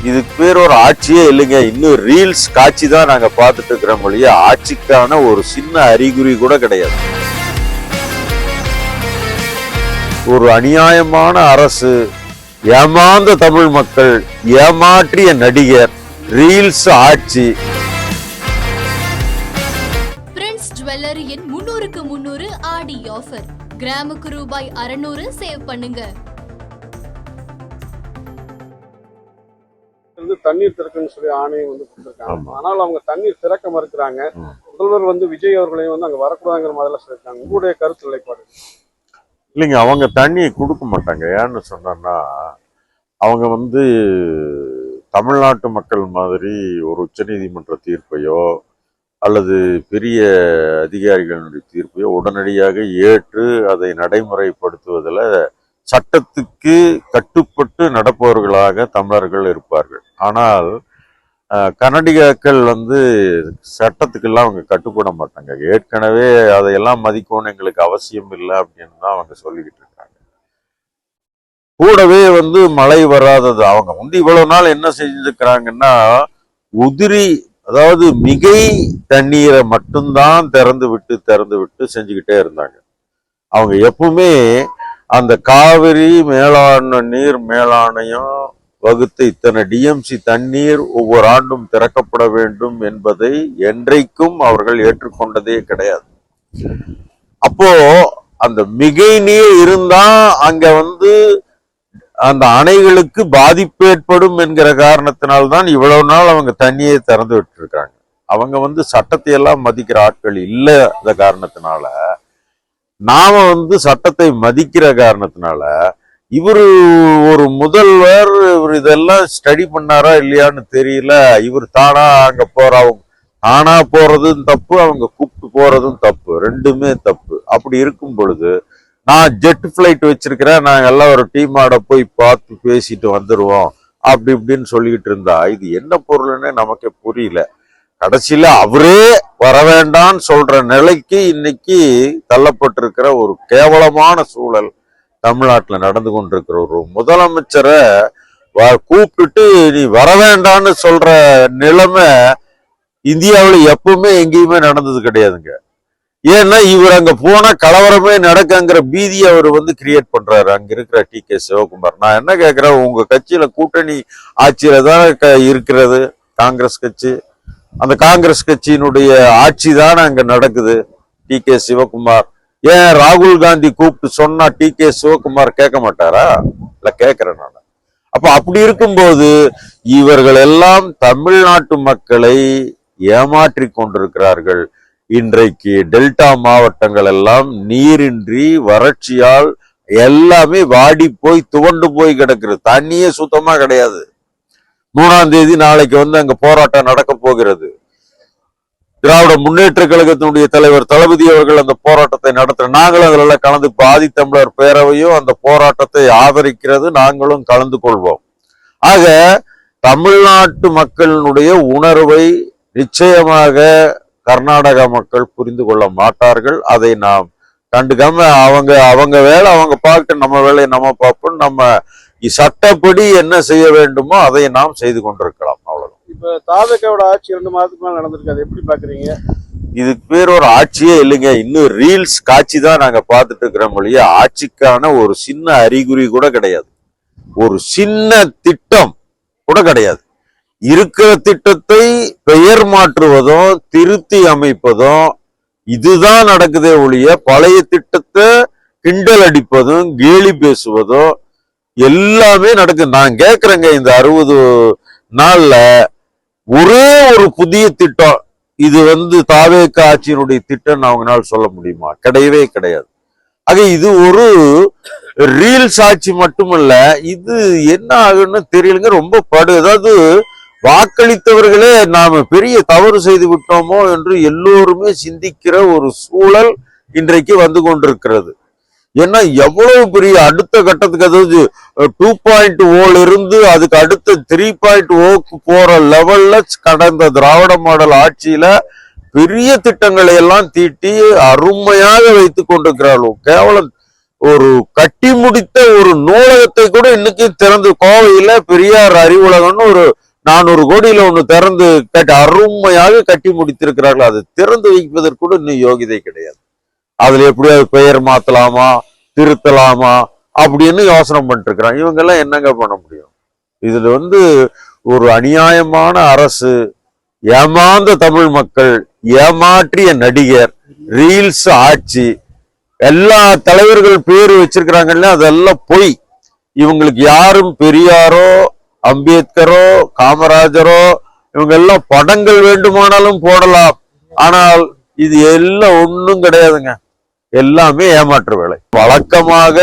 இதுக்கு பேர் ஒரு ஆட்சியே இல்லைங்க. இன்னும் ரீல்ஸ் காட்சி தான் நாங்க பார்த்துட்டு இருக்கிறோம் மொழிய ஆட்சிக்கான ஒரு சின்ன அறிகுறி கூட கிடையாது. ஒரு அநியாயமான அரசு, ஏமாந்த தமிழ் மக்கள், ஏமாற்றிய நடிகர், ரீல்ஸ் ஆட்சி. பிரின்ஸ் ஜுவல்லரியின் 300க்கு 300 ஆடி ஆஃபர். கிராமுக்கு ரூபாய் 600 சேவ் பண்ணுங்க. தண்ணீர் திறக்குன்னு சொல்லி ஆணையம் கொடுத்திருக்காங்க. ஆனால் அவங்க தண்ணீர் திறக்க மறுக்கிறாங்க. முதல்வர் விஜய் அவர்களையும் அங்க வரக்கூடாதுங்கிற மாதிரி சொல்லியிருக்காங்க. உங்களுடைய கருத்து நிலைப்பாடு? இல்லைங்க, அவங்க தண்ணி கொடுக்க மாட்டாங்க. ஏன்னு சொன்னா அவங்க தமிழ்நாட்டு மக்கள் மாதிரி ஒரு உச்சநீதிமன்ற தீர்ப்பையோ அல்லது பெரிய அதிகாரிகளுடைய தீர்ப்பையோ உடனடியாக ஏற்று அதை நடைமுறைப்படுத்துவதில் சட்டத்துக்கு கட்டுப்பட்டு நடப்பவர்களாக தமிழர்கள் இருப்பார்கள். ஆனால் கன்னடிகாக்கள் சட்டத்துக்கெல்லாம் அவங்க கட்டுப்பட மாட்டாங்க. ஏற்கனவே அதையெல்லாம் மதிக்கணும்னு எங்களுக்கு அவசியம் இல்லை அப்படின்னு தான் அவங்க சொல்லிக்கிட்டு இருக்காங்க. கூடவே மழை வராதது அவங்க இவ்வளவு நாள் என்ன செஞ்சிருக்கிறாங்கன்னா உதிரி, அதாவது மிகை தண்ணீரை மட்டும்தான் திறந்து விட்டு செஞ்சுக்கிட்டே இருந்தாங்க. அவங்க எப்பவுமே அந்த காவிரி நீர் மேலாணையம் வகுத்த இத்தனை டிஎம்சி தண்ணீர் ஒவ்வொரு ஆண்டும் திறக்கப்பட வேண்டும் என்பதை என்றைக்கும் அவர்கள் ஏற்றுக்கொண்டதே கிடையாது. அப்போ அந்த மிகை நீர் இருந்தா அங்க அந்த அணைகளுக்கு பாதிப்பு ஏற்படும் என்கிற காரணத்தினால்தான் இவ்வளவு நாள் அவங்க தண்ணியை திறந்து விட்டு இருக்காங்க. அவங்க சட்டத்தை எல்லாம் மதிக்கிற ஆட்கள் இல்லாத காரணத்தினால, நாம சட்டத்தை மதிக்கிற காரணத்தினால, இவரு ஒரு முதல்வர், இவர் இதெல்லாம் ஸ்டடி பண்ணாரா இல்லையான்னு தெரியல. இவர் தானா அங்க தானா போறதும் தப்பு, அவங்க கூப்பிட்டு போறதும் தப்பு, ரெண்டுமே தப்பு. அப்படி இருக்கும் பொழுது நான் ஜெட் பிளைட் வச்சிருக்கிறேன், நாங்க எல்லாம் ஒரு டீமோட போய் பார்த்து பேசிட்டு வந்துருவோம் அப்படி இப்படின்னு சொல்லிக்கிட்டு இருந்தா இது என்ன பொருள்னு நமக்கு புரியல. கடைசியில அவரே வர வேண்டான்னு சொல்ற நிலைக்கு இன்னைக்கு தள்ளப்பட்டிருக்கிற ஒரு கேவலமான சூழல் தமிழ்நாட்டுல நடந்து கொண்டிருக்கிற ஒரு முதலமைச்சரை கூப்பிட்டுட்டு நீ வர வேண்டான்னு சொல்ற நிலைமை இந்தியாவில் எப்பவுமே எங்கேயுமே நடந்தது கிடையாதுங்க. ஏன்னா இவர் அங்க போனா கலவரமே நடக்குங்கிற பீதியை அவர் கிரியேட் பண்றாரு அங்க இருக்கிற டி.கே. சிவகுமார். நான் என்ன கேட்கிறேன், உங்க கட்சியில கூட்டணி ஆட்சியில தான் இருக்கிறது காங்கிரஸ் கட்சி. அந்த காங்கிரஸ் கட்சியினுடைய ஆட்சி தானே அங்க நடக்குது. டி.கே. சிவகுமார் ஏன் ராகுல் காந்தி கூப்பிட்டு சொன்னா டி.கே. சிவகுமார் கேட்க மாட்டாரா? இல்ல கேட்கிறேன் நான். அப்ப அப்படி இருக்கும்போது இவர்கள் எல்லாம் தமிழ்நாட்டு மக்களை ஏமாற்றி கொண்டிருக்கிறார்கள். இன்றைக்கு டெல்டா மாவட்டங்கள் எல்லாம் நீரின்றி வறட்சியால் எல்லாமே வாடி போய் துவண்டு போய் கிடக்குறது. தண்ணியே சுத்தமா கிடையாது. 3ஆம் தேதி நாளைக்கு அங்க போராட்டம் நடக்க போகிறது. திராவிட முன்னேற்ற கழகத்தினுடைய தலைவர் தளபதி அவர்கள் அந்த போராட்டத்தை நடத்துற, நாங்களும் அதுல கலந்து ஆதித்தமிழர் பேரவையும் அந்த போராட்டத்தை ஆதரிக்கிறது, நாங்களும் கலந்து கொள்வோம். ஆக தமிழ்நாட்டு மக்களினுடைய உணர்வை நிச்சயமாக கர்நாடக மக்கள் புரிந்து கொள்ள மாட்டார்கள். அதை நாம் கண்டுக்காம அவங்க வேலை அவங்க பார்க்க, நம்ம வேலையை நம்ம பார்ப்போம். நம்ம சட்டப்படி என்ன செய்ய வேண்டுமோ அதை நாம் செய்து கொண்டிருக்கலாம். அவ்வளவுதான். இப்ப தாவேக்காவோட ஆட்சி 2 மாதத்துக்கு மேல நடந்திருக்கு, அதை எப்படி பாக்குறீங்க? இதுக்கு பேர் ஒரு ஆட்சியே இல்லைங்க. இன்னும் ரீல்ஸ் காட்சி தான் நாங்க பார்த்துட்டு இருக்கிறோம் மொழிய ஆட்சிக்கான ஒரு சின்ன அறிகுறி கூட கிடையாது. ஒரு சின்ன திட்டம் கூட கிடையாது. இருக்கிற திட்டத்தை பெயர் மாற்றுவதும் திருத்தி அமைப்பதும் இதுதான் நடக்குதே ஒழிய பழைய திட்டத்தை கிண்டல் அடிப்பதும் கேலி பேசுவதும் எல்லாமே நடக்குது. நான் கேட்கிறேங்க, இந்த 60 நாள்ல ஒரே ஒரு புதிய திட்டம் இது தாவேக ஆட்சியினுடைய திட்டம் அவங்களால சொல்ல முடியுமா? கிடையவே கிடையாது. ஆக இது ஒரு ரீல்ஸ் ஆட்சி மட்டுமல்ல, இது என்ன ஆகுன்னு தெரியலங்க. ரொம்ப அதாவது வாக்களித்தவர்களே நாம பெரிய தவறு செய்து விட்டோமோ என்று எல்லோருமே சிந்திக்கிற ஒரு சூழல் இன்றைக்கு வந்து கொண்டிருக்கிறது. ஏன்னா எவ்வளவு பெரிய அடுத்த கட்டத்துக்கு, அதாவது 2.0 இருந்து அதுக்கு அடுத்த 3.0க்கு போற லெவல்ல கடந்த திராவிட மாடல் ஆட்சியில பெரிய திட்டங்களை எல்லாம் தீட்டி அருமையாக வைத்துக் கொண்டிருக்கிறார்கள். கேவலம் ஒரு கட்டி முடித்த ஒரு நூலகத்தை கூட இன்னைக்கு திறந்து, கோவையில பெரியார் அறிவுலகம்னு ஒரு 400 கோடியில ஒண்ணு திறந்து அருமையாக கட்டி முடித்திருக்கிறார்கள். அது திறந்து வைப்பதற்கு கூட இன்னும் யோகிதை கிடையாது. அதுல எப்படியாவது பெயர் மாத்தலாமா, திருத்தலாமா அப்படின்னு யோசனை பண்ணிட்டு இருக்கிறாங்க. இவங்க எல்லாம் என்னங்க பண்ண முடியும்? இதுல ஒரு அநியாயமான அரசு, ஏமாந்த தமிழ் மக்கள், ஏமாற்றிய நடிகர், ரீல்ஸ் ஆட்சி, எல்லா தலைவர்கள் பேரு வச்சிருக்கிறாங்கல்ல, அதெல்லாம் பொய். இவங்களுக்கு யாரும் பெரியாரோ, அம்பேத்கரோ, காமராஜரோ, இவங்க எல்லாம் படங்கள் வேண்டுமானாலும் போடலாம். ஆனால் இது எல்லாம் ஒண்ணும் கிடையாதுங்க. எல்லாமே ஏமாற்று வேலை. வழக்கமாக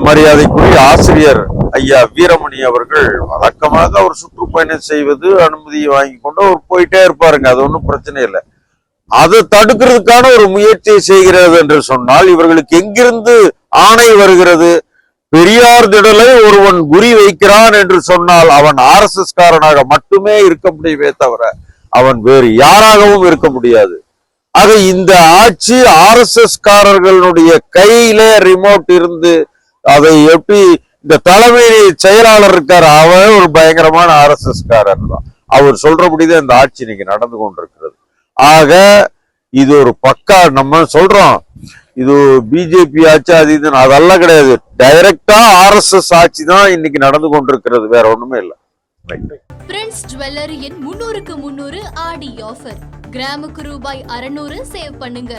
மரியாதைக்குரிய ஆசிரியர் ஐயா வீரமணி அவர்கள் வழக்கமாக அவர் சுற்றுப்பயணம் செய்வது, அனுமதியை வாங்கி கொண்டு அவர் போயிட்டே இருப்பாருங்க. அது ஒன்றும் பிரச்சனை இல்லை. அதை தடுக்கிறதுக்கான ஒரு முயற்சியை செய்கிறது என்று சொன்னால் இவர்களுக்கு எங்கிருந்து ஆணை வருகிறது? பெரியார் திடலை ஒருவன் குறி வைக்கிறான் என்று சொன்னால் அவன் RSS காரனாக மட்டுமே இருக்க முடியுமே தவிர அவன் வேறு யாராகவும் இருக்க முடியாது. ஆக இந்த ஆட்சி RSS காரர்களுடைய கையிலே ரிமோட் இருந்து, அதை எப்படி இந்த தலைமை செயலாளர் இருக்காரு, அவர் ஒரு பயங்கரமான RSS காரர் தான். அவர் சொல்றபடிதான் இந்த ஆட்சி இன்னைக்கு நடந்து கொண்டிருக்கிறது. ஆக இது ஒரு பக்கா, நம்ம சொல்றோம் இது பிஜேபி ஆட்சி அது இது, அதெல்லாம் கிடையாது. டைரக்டா RSS ஆட்சி தான் இன்னைக்கு நடந்து கொண்டிருக்கிறது, வேற ஒண்ணுமே இல்லை. பிரின்ஸ் ஜுவல்லரியின் 300க்கு 300 ஆடி ஆஃபர். கிராமுக்கு ரூபாய் 600 சேவ் பண்ணுங்க.